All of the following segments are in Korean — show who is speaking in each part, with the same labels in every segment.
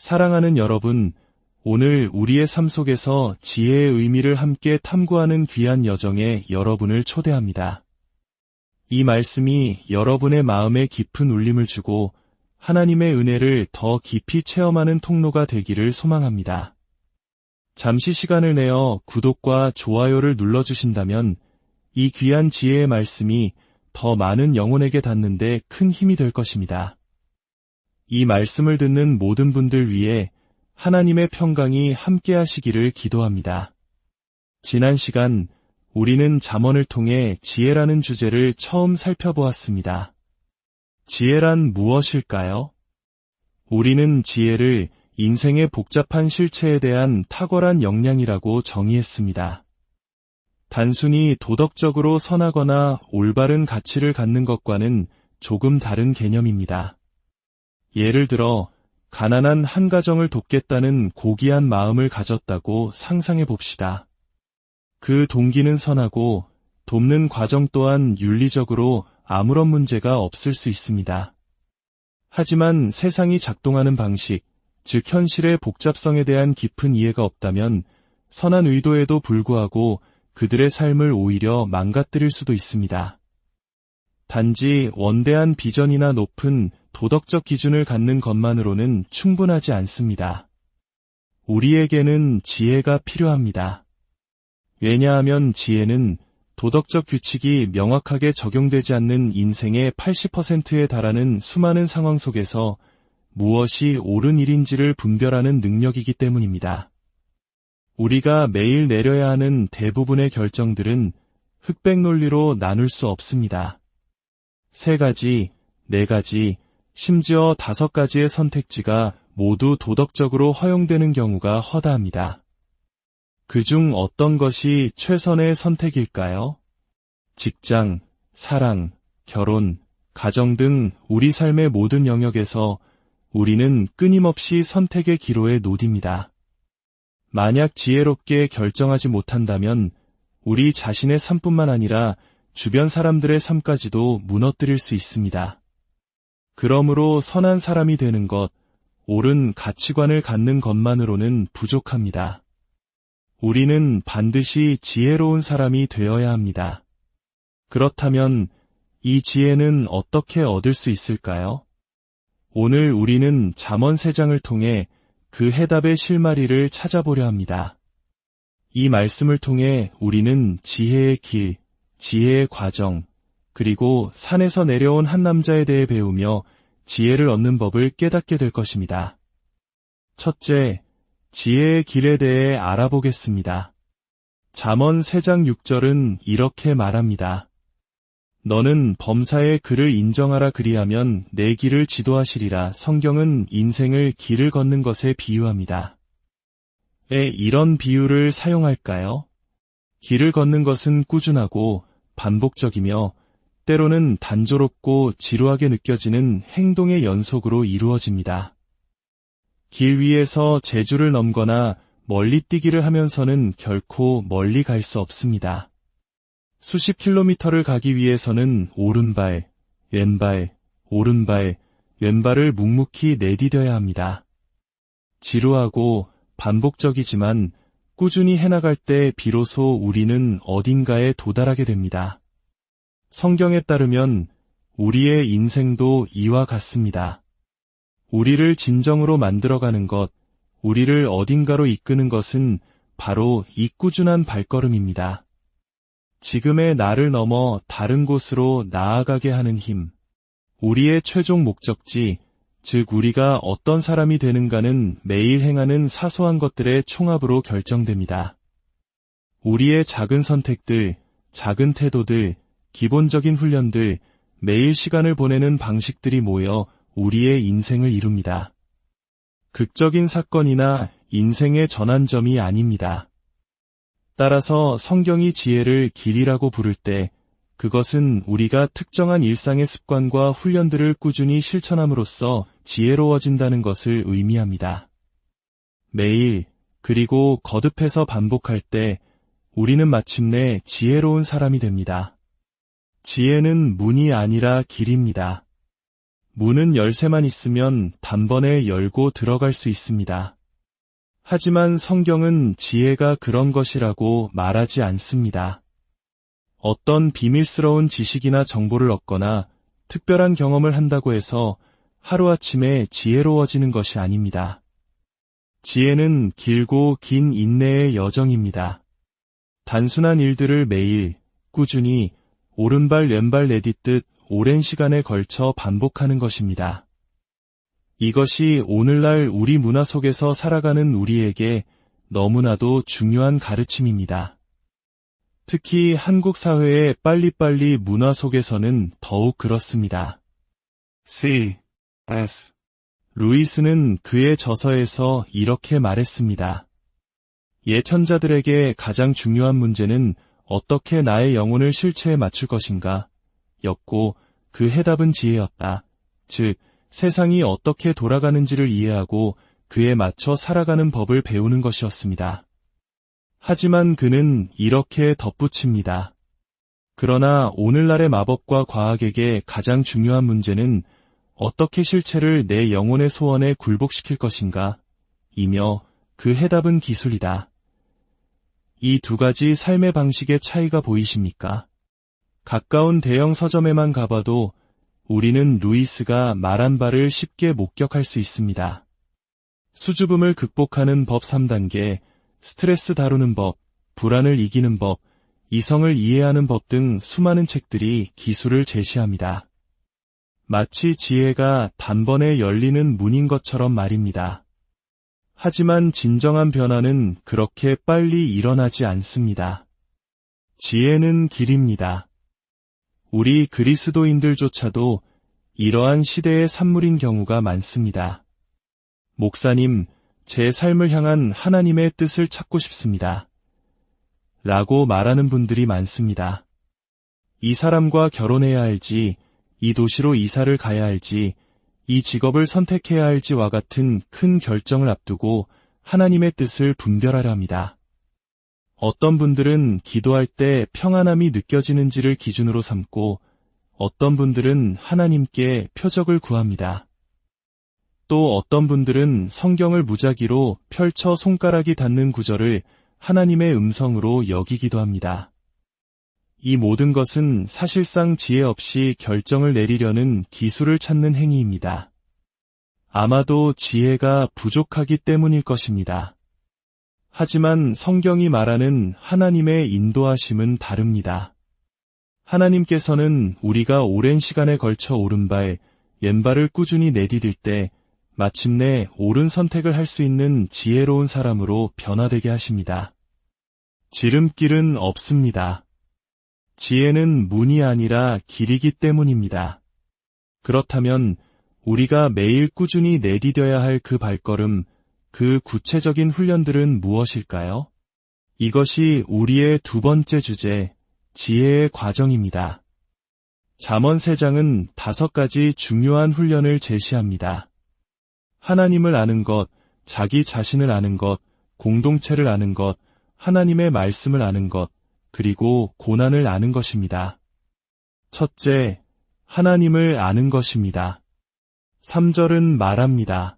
Speaker 1: 사랑하는 여러분, 오늘 우리의 삶 속에서 지혜의 의미를 함께 탐구하는 귀한 여정에 여러분을 초대합니다. 이 말씀이 여러분의 마음에 깊은 울림을 주고 하나님의 은혜를 더 깊이 체험하는 통로가 되기를 소망합니다. 잠시 시간을 내어 구독과 좋아요를 눌러주신다면 이 귀한 지혜의 말씀이 더 많은 영혼에게 닿는데 큰 힘이 될 것입니다. 이 말씀을 듣는 모든 분들 위해 하나님의 평강이 함께 하시기를 기도합니다. 지난 시간 우리는 잠언을 통해 지혜라는 주제를 처음 살펴보았습니다. 지혜란 무엇일까요? 우리는 지혜를 인생의 복잡한 실체에 대한 탁월한 역량이라고 정의했습니다. 단순히 도덕적으로 선하거나 올바른 가치를 갖는 것과는 조금 다른 개념입니다. 예를 들어 가난한 한 가정을 돕겠다는 고귀한 마음을 가졌다고 상상해 봅시다. 그 동기는 선하고 돕는 과정 또한 윤리적으로 아무런 문제가 없을 수 있습니다. 하지만 세상이 작동하는 방식, 즉 현실의 복잡성에 대한 깊은 이해가 없다면 선한 의도에도 불구하고 그들의 삶을 오히려 망가뜨릴 수도 있습니다. 단지 원대한 비전이나 높은 도덕적 기준을 갖는 것만으로는 충분하지 않습니다. 우리에게는 지혜가 필요합니다. 왜냐하면 지혜는 도덕적 규칙이 명확하게 적용되지 않는 인생의 80%에 달하는 수많은 상황 속에서 무엇이 옳은 일인지를 분별하는 능력이기 때문입니다. 우리가 매일 내려야 하는 대부분의 결정들은 흑백 논리로 나눌 수 없습니다. 3가지, 4가지, 심지어 5가지의 선택지가 모두 도덕적으로 허용되는 경우가 허다합니다. 그중 어떤 것이 최선의 선택일까요? 직장, 사랑, 결혼, 가정 등 우리 삶의 모든 영역에서 우리는 끊임없이 선택의 기로에 놓입니다. 만약 지혜롭게 결정하지 못한다면 우리 자신의 삶뿐만 아니라 주변 사람들의 삶까지도 무너뜨릴 수 있습니다. 그러므로 선한 사람이 되는 것, 옳은 가치관을 갖는 것만으로는 부족합니다. 우리는 반드시 지혜로운 사람이 되어야 합니다. 그렇다면 이 지혜는 어떻게 얻을 수 있을까요? 오늘 우리는 잠언 3장을 통해 그 해답의 실마리를 찾아보려 합니다. 이 말씀을 통해 우리는 지혜의 길, 지혜의 과정, 그리고 산에서 내려온 한 남자에 대해 배우며 지혜를 얻는 법을 깨닫게 될 것입니다. 첫째, 지혜의 길에 대해 알아보겠습니다. 잠언 3장 6절은 이렇게 말합니다. 너는 범사의 그를 인정하라 그리하면 내 길을 지도하시리라. 성경은 인생을 길을 걷는 것에 비유합니다. 왜 이런 비유를 사용할까요? 길을 걷는 것은 꾸준하고 반복적이며 때로는 단조롭고 지루하게 느껴지는 행동의 연속으로 이루어집니다. 길 위에서 제주를 넘거나 멀리 뛰기를 하면서는 결코 멀리 갈 수 없습니다. 수십 킬로미터를 가기 위해서는 오른발, 왼발, 오른발, 왼발을 묵묵히 내디뎌야 합니다. 지루하고 반복적이지만 꾸준히 해나갈 때 비로소 우리는 어딘가에 도달하게 됩니다. 성경에 따르면 우리의 인생도 이와 같습니다. 우리를 진정으로 만들어가는 것, 우리를 어딘가로 이끄는 것은 바로 이 꾸준한 발걸음입니다. 지금의 나를 넘어 다른 곳으로 나아가게 하는 힘, 우리의 최종 목적지, 즉 우리가 어떤 사람이 되는가는 매일 행하는 사소한 것들의 총합으로 결정됩니다. 우리의 작은 선택들, 작은 태도들, 기본적인 훈련들, 매일 시간을 보내는 방식들이 모여 우리의 인생을 이룹니다. 극적인 사건이나 인생의 전환점이 아닙니다. 따라서 성경이 지혜를 길이라고 부를 때 그것은 우리가 특정한 일상의 습관과 훈련들을 꾸준히 실천함으로써 지혜로워진다는 것을 의미합니다. 매일, 그리고 거듭해서 반복할 때 우리는 마침내 지혜로운 사람이 됩니다. 지혜는 문이 아니라 길입니다. 문은 열쇠만 있으면 단번에 열고 들어갈 수 있습니다. 하지만 성경은 지혜가 그런 것이라고 말하지 않습니다. 어떤 비밀스러운 지식이나 정보를 얻거나 특별한 경험을 한다고 해서 하루아침에 지혜로워지는 것이 아닙니다. 지혜는 길고 긴 인내의 여정입니다. 단순한 일들을 매일 꾸준히 오른발 왼발 내딛듯 오랜 시간에 걸쳐 반복하는 것입니다. 이것이 오늘날 우리 문화 속에서 살아가는 우리에게 너무나도 중요한 가르침입니다. 특히 한국 사회의 빨리빨리 문화 속에서는 더욱 그렇습니다. C.S. 루이스는 그의 저서에서 이렇게 말했습니다. 옛 현자들에게 가장 중요한 문제는 어떻게 나의 영혼을 실체에 맞출 것인가 였고 그 해답은 지혜였다. 즉, 세상이 어떻게 돌아가는지를 이해하고 그에 맞춰 살아가는 법을 배우는 것이었습니다. 하지만 그는 이렇게 덧붙입니다. 그러나 오늘날의 마법과 과학에게 가장 중요한 문제는 어떻게 실체를 내 영혼의 소원에 굴복시킬 것인가 이며 그 해답은 기술이다. 이 두 가지 삶의 방식의 차이가 보이십니까? 가까운 대형 서점에만 가봐도 우리는 루이스가 말한 바를 쉽게 목격할 수 있습니다. 수줍음을 극복하는 법 3단계, 스트레스 다루는 법, 불안을 이기는 법, 이성을 이해하는 법 등 수많은 책들이 기술을 제시합니다. 마치 지혜가 단번에 열리는 문인 것처럼 말입니다. 하지만 진정한 변화는 그렇게 빨리 일어나지 않습니다. 지혜는 길입니다. 우리 그리스도인들조차도 이러한 시대의 산물인 경우가 많습니다. 목사님, 제 삶을 향한 하나님의 뜻을 찾고 싶습니다. 라고 말하는 분들이 많습니다. 이 사람과 결혼해야 할지, 이 도시로 이사를 가야 할지, 이 직업을 선택해야 할지와 같은 큰 결정을 앞두고 하나님의 뜻을 분별하려 합니다. 어떤 분들은 기도할 때 평안함이 느껴지는지를 기준으로 삼고 어떤 분들은 하나님께 표적을 구합니다. 또 어떤 분들은 성경을 무작위로 펼쳐 손가락이 닿는 구절을 하나님의 음성으로 여기기도 합니다. 이 모든 것은 사실상 지혜 없이 결정을 내리려는 기술을 찾는 행위입니다. 아마도 지혜가 부족하기 때문일 것입니다. 하지만 성경이 말하는 하나님의 인도하심은 다릅니다. 하나님께서는 우리가 오랜 시간에 걸쳐 오른발, 왼발을 꾸준히 내디딜 때 마침내 옳은 선택을 할 수 있는 지혜로운 사람으로 변화되게 하십니다. 지름길은 없습니다. 지혜는 문이 아니라 길이기 때문입니다. 그렇다면 우리가 매일 꾸준히 내디뎌야 할 그 발걸음, 그 구체적인 훈련들은 무엇일까요? 이것이 우리의 두 번째 주제, 지혜의 과정입니다. 잠언 3장은 5가지 중요한 훈련을 제시합니다. 하나님을 아는 것, 자기 자신을 아는 것, 공동체를 아는 것, 하나님의 말씀을 아는 것, 그리고 고난을 아는 것입니다. 첫째, 하나님을 아는 것입니다. 3절은 말합니다.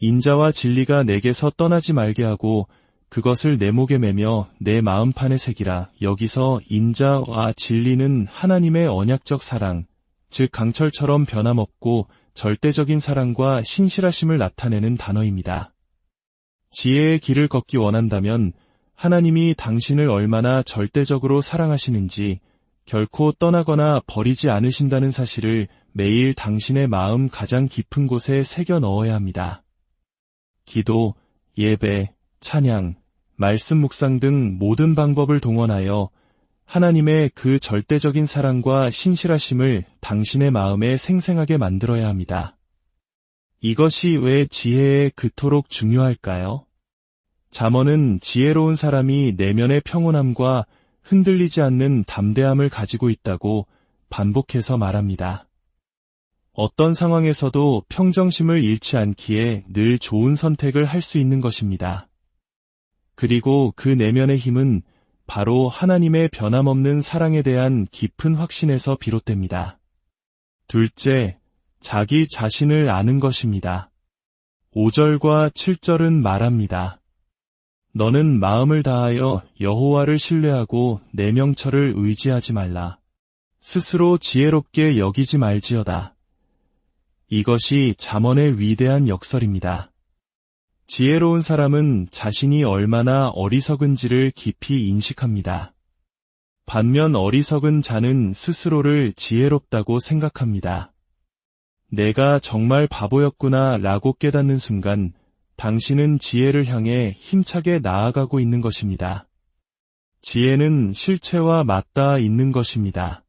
Speaker 1: 인자와 진리가 내게서 떠나지 말게 하고 그것을 내 목에 매며 내 마음판에 새기라. 여기서 인자와 진리는 하나님의 언약적 사랑, 즉 강철처럼 변함없고 절대적인 사랑과 신실하심을 나타내는 단어입니다. 지혜의 길을 걷기 원한다면 하나님이 당신을 얼마나 절대적으로 사랑하시는지 결코 떠나거나 버리지 않으신다는 사실을 매일 당신의 마음 가장 깊은 곳에 새겨 넣어야 합니다. 기도, 예배, 찬양, 말씀 묵상 등 모든 방법을 동원하여 하나님의 그 절대적인 사랑과 신실하심을 당신의 마음에 생생하게 만들어야 합니다. 이것이 왜 지혜에 그토록 중요할까요? 잠언은 지혜로운 사람이 내면의 평온함과 흔들리지 않는 담대함을 가지고 있다고 반복해서 말합니다. 어떤 상황에서도 평정심을 잃지 않기에 늘 좋은 선택을 할 수 있는 것입니다. 그리고 그 내면의 힘은 바로 하나님의 변함없는 사랑에 대한 깊은 확신에서 비롯됩니다. 둘째, 자기 자신을 아는 것입니다. 5절과 7절은 말합니다. 너는 마음을 다하여 여호와를 신뢰하고 내 명철을 의지하지 말라. 스스로 지혜롭게 여기지 말지어다. 이것이 잠언의 위대한 역설입니다. 지혜로운 사람은 자신이 얼마나 어리석은지를 깊이 인식합니다. 반면 어리석은 자는 스스로를 지혜롭다고 생각합니다. 내가 정말 바보였구나 라고 깨닫는 순간 당신은 지혜를 향해 힘차게 나아가고 있는 것입니다. 지혜는 실체와 맞닿아 있는 것입니다.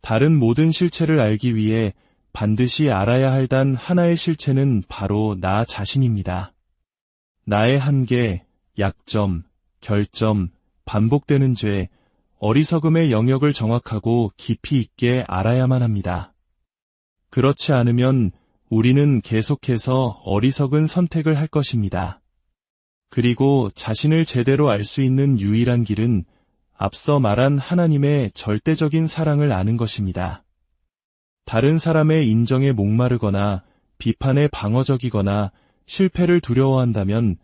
Speaker 1: 다른 모든 실체를 알기 위해 반드시 알아야 할 단 하나의 실체는 바로 나 자신입니다. 나의 한계, 약점, 결점, 반복되는 죄, 어리석음의 영역을 정확하고 깊이 있게 알아야만 합니다. 그렇지 않으면 우리는 계속해서 어리석은 선택을 할 것입니다. 그리고 자신을 제대로 알 수 있는 유일한 길은 앞서 말한 하나님의 절대적인 사랑을 아는 것입니다. 다른 사람의 인정에 목마르거나 비판에 방어적이거나 실패를 두려워한다면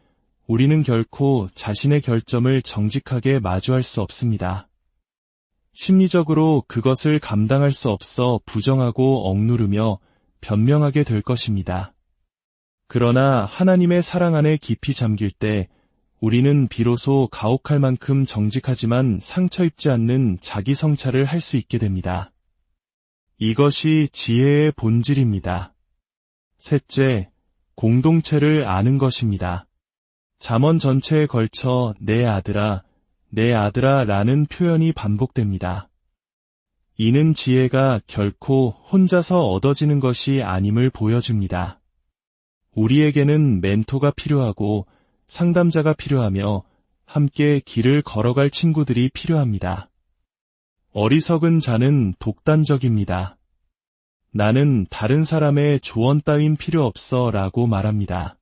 Speaker 1: 우리는 결코 자신의 결점을 정직하게 마주할 수 없습니다. 심리적으로 그것을 감당할 수 없어 부정하고 억누르며 변명하게 될 것입니다. 그러나 하나님의 사랑 안에 깊이 잠길 때 우리는 비로소 가혹할 만큼 정직하지만 상처 입지 않는 자기 성찰을 할 수 있게 됩니다. 이것이 지혜의 본질입니다. 셋째, 공동체를 아는 것입니다. 잠언 전체에 걸쳐 내 아들아 라는 표현이 반복됩니다. 이는 지혜가 결코 혼자서 얻어지는 것이 아님을 보여줍니다. 우리에게는 멘토가 필요하고 상담자가 필요하며 함께 길을 걸어갈 친구들이 필요합니다. 어리석은 자는 독단적입니다. 나는 다른 사람의 조언 따윈 필요 없어 라고 말합니다.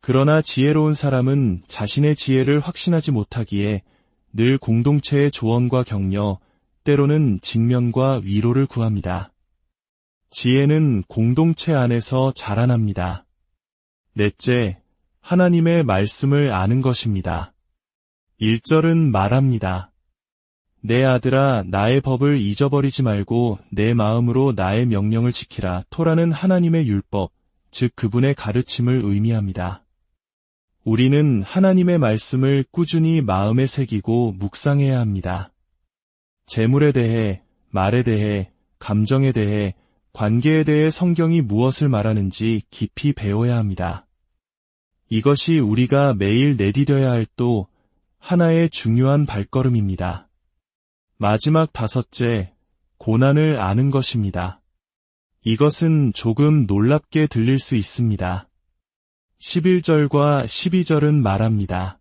Speaker 1: 그러나 지혜로운 사람은 자신의 지혜를 확신하지 못하기에 늘 공동체의 조언과 격려, 때로는 직면과 위로를 구합니다. 지혜는 공동체 안에서 자라납니다. 넷째, 하나님의 말씀을 아는 것입니다. 1절은 말합니다. 내 아들아, 나의 법을 잊어버리지 말고 내 마음으로 나의 명령을 지키라. 토라는 하나님의 율법, 즉 그분의 가르침을 의미합니다. 우리는 하나님의 말씀을 꾸준히 마음에 새기고 묵상해야 합니다. 재물에 대해, 말에 대해, 감정에 대해, 관계에 대해 성경이 무엇을 말하는지 깊이 배워야 합니다. 이것이 우리가 매일 내디뎌야 할 또 하나의 중요한 발걸음입니다. 마지막 다섯째, 고난을 아는 것입니다. 이것은 조금 놀랍게 들릴 수 있습니다. 11절과 12절은 말합니다.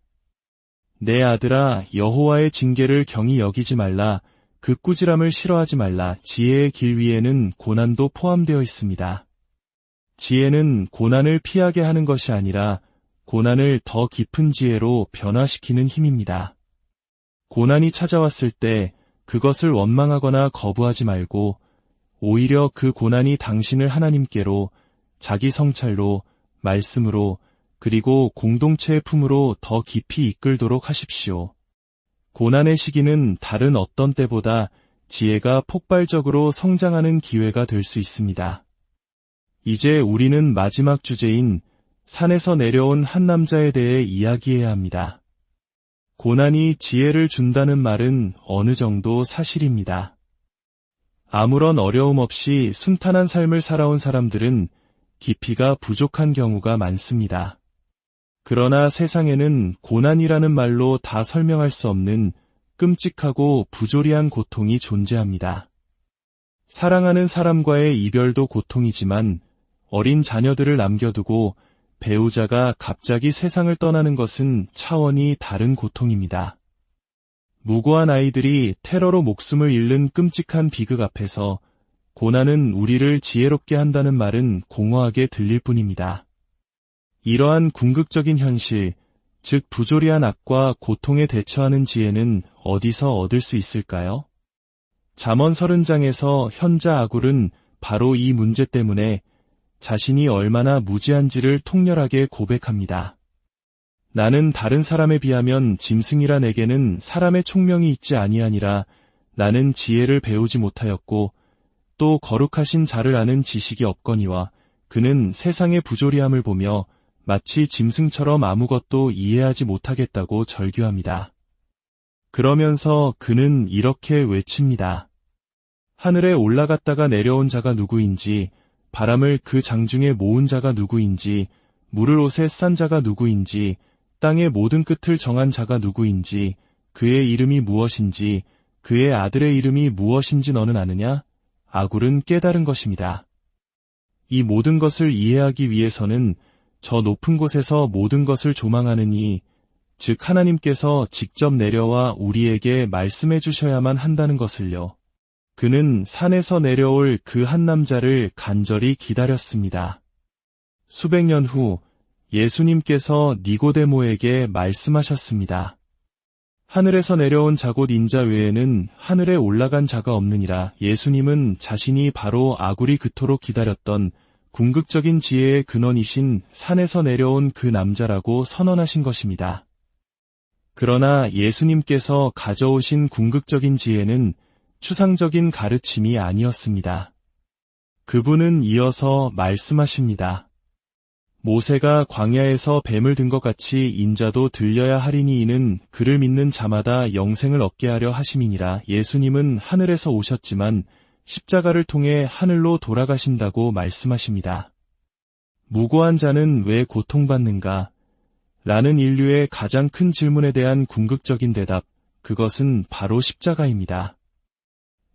Speaker 1: 내 아들아, 여호와의 징계를 경히 여기지 말라. 그 꾸지람을 싫어하지 말라. 지혜의 길 위에는 고난도 포함되어 있습니다. 지혜는 고난을 피하게 하는 것이 아니라 고난을 더 깊은 지혜로 변화시키는 힘입니다. 고난이 찾아왔을 때 그것을 원망하거나 거부하지 말고 오히려 그 고난이 당신을 하나님께로, 자기 성찰로, 말씀으로, 그리고 공동체의 품으로 더 깊이 이끌도록 하십시오. 고난의 시기는 다른 어떤 때보다 지혜가 폭발적으로 성장하는 기회가 될 수 있습니다. 이제 우리는 마지막 주제인 산에서 내려온 한 남자에 대해 이야기해야 합니다. 고난이 지혜를 준다는 말은 어느 정도 사실입니다. 아무런 어려움 없이 순탄한 삶을 살아온 사람들은 깊이가 부족한 경우가 많습니다. 그러나 세상에는 고난이라는 말로 다 설명할 수 없는 끔찍하고 부조리한 고통이 존재합니다. 사랑하는 사람과의 이별도 고통이지만 어린 자녀들을 남겨두고 배우자가 갑자기 세상을 떠나는 것은 차원이 다른 고통입니다. 무고한 아이들이 테러로 목숨을 잃는 끔찍한 비극 앞에서 고난은 우리를 지혜롭게 한다는 말은 공허하게 들릴 뿐입니다. 이러한 궁극적인 현실, 즉 부조리한 악과 고통에 대처하는 지혜는 어디서 얻을 수 있을까요? 잠언 30장에서 현자 아굴은 바로 이 문제 때문에 자신이 얼마나 무지한지를 통렬하게 고백합니다. 나는 다른 사람에 비하면 짐승이라 내게는 사람의 총명이 있지 아니하니라. 나는 지혜를 배우지 못하였고 또 거룩하신 자를 아는 지식이 없거니와 그는 세상의 부조리함을 보며 마치 짐승처럼 아무것도 이해하지 못하겠다고 절규합니다. 그러면서 그는 이렇게 외칩니다. 하늘에 올라갔다가 내려온 자가 누구인지, 바람을 그 장중에 모은 자가 누구인지, 물을 옷에 싼 자가 누구인지, 땅의 모든 끝을 정한 자가 누구인지, 그의 이름이 무엇인지, 그의 아들의 이름이 무엇인지 너는 아느냐? 아굴은 깨달은 것입니다. 이 모든 것을 이해하기 위해서는 저 높은 곳에서 모든 것을 조망하는 이, 즉 하나님께서 직접 내려와 우리에게 말씀해 주셔야만 한다는 것을요. 그는 산에서 내려올 그 한 남자를 간절히 기다렸습니다. 수백 년 후 예수님께서 니고데모에게 말씀하셨습니다. 하늘에서 내려온 자 곧 인자 외에는 하늘에 올라간 자가 없느니라. 예수님은 자신이 바로 아굴이 그토록 기다렸던 궁극적인 지혜의 근원이신 산에서 내려온 그 남자라고 선언하신 것입니다. 그러나 예수님께서 가져오신 궁극적인 지혜는 추상적인 가르침이 아니었습니다. 그분은 이어서 말씀하십니다. 모세가 광야에서 뱀을 든 것 같이 인자도 들려야 하리니 이는 그를 믿는 자마다 영생을 얻게 하려 하심이니라. 예수님은 하늘에서 오셨지만 십자가를 통해 하늘로 돌아가신다고 말씀하십니다. 무고한 자는 왜 고통받는가? 라는 인류의 가장 큰 질문에 대한 궁극적인 대답, 그것은 바로 십자가입니다.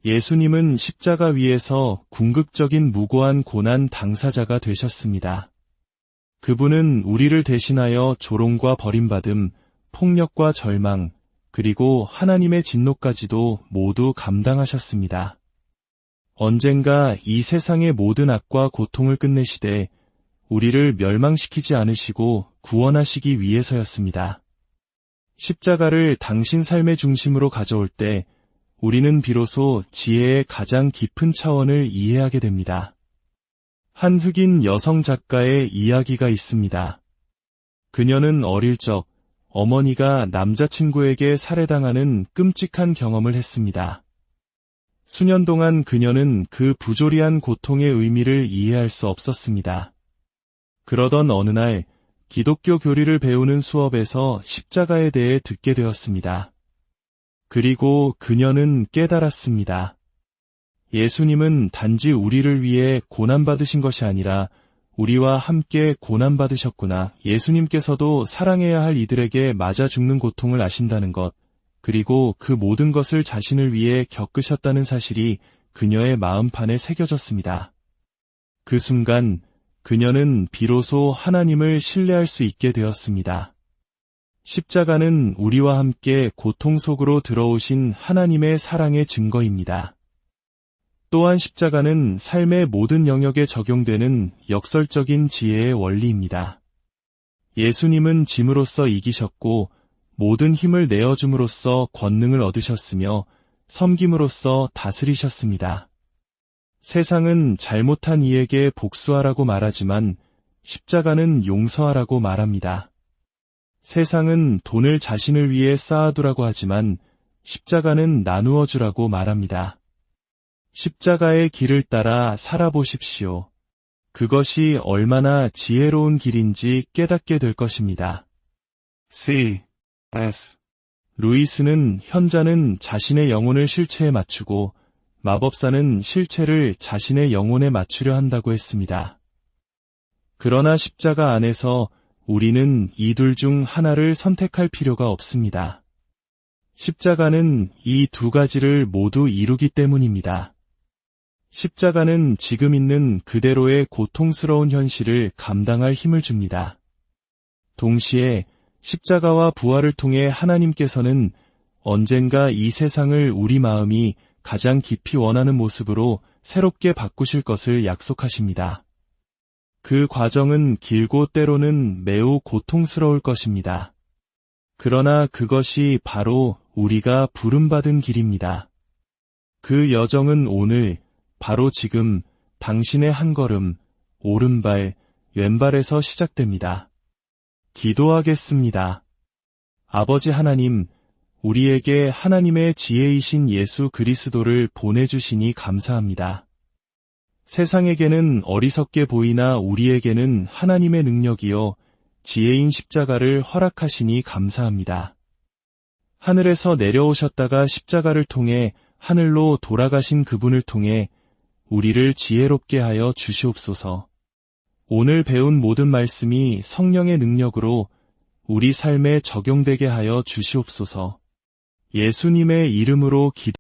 Speaker 1: 예수님은 십자가 위에서 궁극적인 무고한 고난 당사자가 되셨습니다. 그분은 우리를 대신하여 조롱과 버림받음, 폭력과 절망, 그리고 하나님의 진노까지도 모두 감당하셨습니다. 언젠가 이 세상의 모든 악과 고통을 끝내시되 우리를 멸망시키지 않으시고 구원하시기 위해서였습니다. 십자가를 당신 삶의 중심으로 가져올 때 우리는 비로소 지혜의 가장 깊은 차원을 이해하게 됩니다. 한 흑인 여성 작가의 이야기가 있습니다. 그녀는 어릴 적 어머니가 남자친구에게 살해당하는 끔찍한 경험을 했습니다. 수년 동안 그녀는 그 부조리한 고통의 의미를 이해할 수 없었습니다. 그러던 어느 날 기독교 교리를 배우는 수업에서 십자가에 대해 듣게 되었습니다. 그리고 그녀는 깨달았습니다. 예수님은 단지 우리를 위해 고난받으신 것이 아니라 우리와 함께 고난받으셨구나. 예수님께서도 사랑해야 할 이들에게 맞아 죽는 고통을 아신다는 것, 그리고 그 모든 것을 자신을 위해 겪으셨다는 사실이 그녀의 마음판에 새겨졌습니다. 그 순간 그녀는 비로소 하나님을 신뢰할 수 있게 되었습니다. 십자가는 우리와 함께 고통 속으로 들어오신 하나님의 사랑의 증거입니다. 또한 십자가는 삶의 모든 영역에 적용되는 역설적인 지혜의 원리입니다. 예수님은 짐으로써 이기셨고 모든 힘을 내어줌으로써 권능을 얻으셨으며 섬김으로써 다스리셨습니다. 세상은 잘못한 이에게 복수하라고 말하지만 십자가는 용서하라고 말합니다. 세상은 돈을 자신을 위해 쌓아두라고 하지만 십자가는 나누어 주라고 말합니다. 십자가의 길을 따라 살아보십시오. 그것이 얼마나 지혜로운 길인지 깨닫게 될 것입니다. C.S. 루이스는 현자는 자신의 영혼을 실체에 맞추고 마법사는 실체를 자신의 영혼에 맞추려 한다고 했습니다. 그러나 십자가 안에서 우리는 이 둘 중 하나를 선택할 필요가 없습니다. 십자가는 이 두 가지를 모두 이루기 때문입니다. 십자가는 지금 있는 그대로의 고통스러운 현실을 감당할 힘을 줍니다. 동시에 십자가와 부활을 통해 하나님께서는 언젠가 이 세상을 우리 마음이 가장 깊이 원하는 모습으로 새롭게 바꾸실 것을 약속하십니다. 그 과정은 길고 때로는 매우 고통스러울 것입니다. 그러나 그것이 바로 우리가 부름받은 길입니다. 그 여정은 오늘, 바로 지금 당신의 한 걸음, 오른발, 왼발에서 시작됩니다. 기도하겠습니다. 아버지 하나님, 우리에게 하나님의 지혜이신 예수 그리스도를 보내주시니 감사합니다. 세상에게는 어리석게 보이나 우리에게는 하나님의 능력이요 지혜인 십자가를 허락하시니 감사합니다. 하늘에서 내려오셨다가 십자가를 통해 하늘로 돌아가신 그분을 통해 우리를 지혜롭게 하여 주시옵소서. 오늘 배운 모든 말씀이 성령의 능력으로 우리 삶에 적용되게 하여 주시옵소서. 예수님의 이름으로 기도합니다.